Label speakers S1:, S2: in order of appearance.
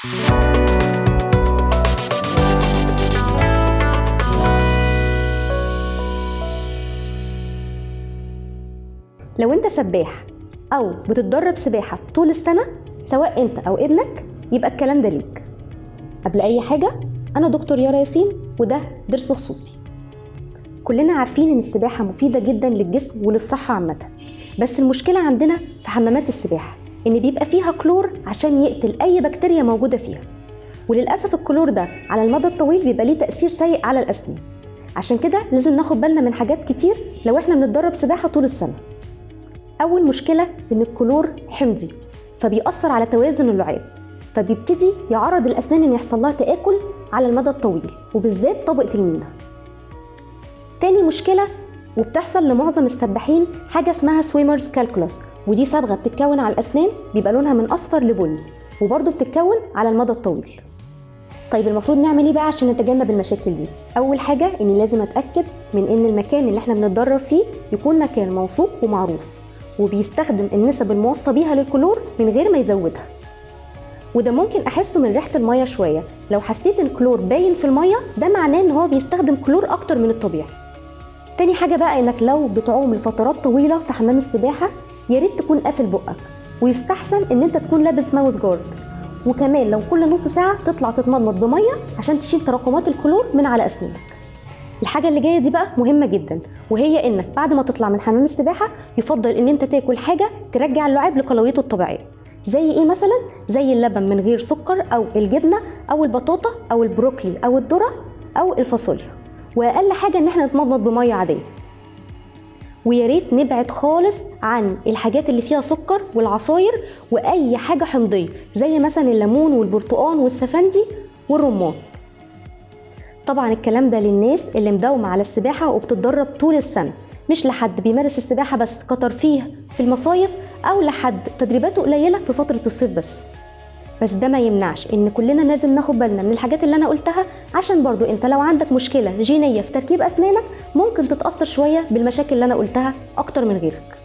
S1: لو انت سباح او بتتدرب سباحة طول السنة سواء انت او ابنك، يبقى الكلام ده ليك. قبل اي حاجة، انا دكتور يارا ياسين وده درس خصوصي. كلنا عارفين ان السباحة مفيدة جدا للجسم وللصحة عامة، بس المشكلة عندنا في حمامات السباحة ان بيبقى فيها كلور عشان يقتل اي بكتيريا موجودة فيها، وللأسف الكلور ده على المدى الطويل بيبقى ليه تأثير سيء على الأسنان. عشان كده لازم ناخد بالنا من حاجات كتير لو احنا بنتدرب سباحة طول السنة. أول مشكلة إن الكلور حمضي، فبيأثر على توازن اللعاب، فبيبتدي يعرض الأسنان إن يحصل لها تآكل على المدى الطويل، وبالذات طبقة المينا. تاني مشكلة وبتحصل لمعظم السباحين حاجة اسمها سويمرز كالكولاس، ودي صبغة بتتكون على الأسنان بيبقى لونها من أصفر لبني، وبرضه بتتكون على المدى الطويل. طيب المفروض نعمل ايه بقى عشان نتجنب المشاكل دي؟ أول حاجة إني لازم أتأكد من إن المكان اللي احنا بنتدرب فيه يكون مكان موثوق ومعروف، وبيستخدم النسب الموصى بيها للكلور من غير ما يزودها. وده ممكن احسه من ريحه الميه شويه، لو حسيت الكلور باين في الميه ده معناه ان هو بيستخدم كلور اكتر من الطبيعي. تاني حاجه بقى انك لو بتعوم لفترات طويله في حمام السباحه يا ريت تكون قافل بقك، ويستحسن ان انت تكون لابس ماوس جارد، وكمان لو كل نص ساعه تطلع تتمضمض بميه عشان تشيل تراكمات الكلور من على اسنانك. الحاجة اللي جاية دي بقى مهمة جدا، وهي انك بعد ما تطلع من حمام السباحة يفضل ان انت تاكل حاجة ترجع اللعاب لقلويته الطبيعية. زي ايه مثلا؟ زي اللبن من غير سكر، او الجبنة، او البطاطا، او البروكلي، او الذرة، او الفاصوليا. واقل حاجة ان احنا نتمضمض بمية عادية. ويا ريت نبعد خالص عن الحاجات اللي فيها سكر والعصاير واي حاجة حمضية زي مثلا الليمون والبرتقال والسفندي والرمان. طبعا الكلام ده للناس اللي مداومة على السباحة وبتتدرب طول السنة، مش لحد بيمارس السباحة بس كترفيه في المصايف، أو لحد تدريباته قليلة في فترة الصيف بس ده ما يمنعش إن كلنا لازم ناخد بالنا من الحاجات اللي أنا قلتها، عشان برضو أنت لو عندك مشكلة جينية في تركيب أسنانك ممكن تتأثر شوية بالمشاكل اللي أنا قلتها أكتر من غيرك.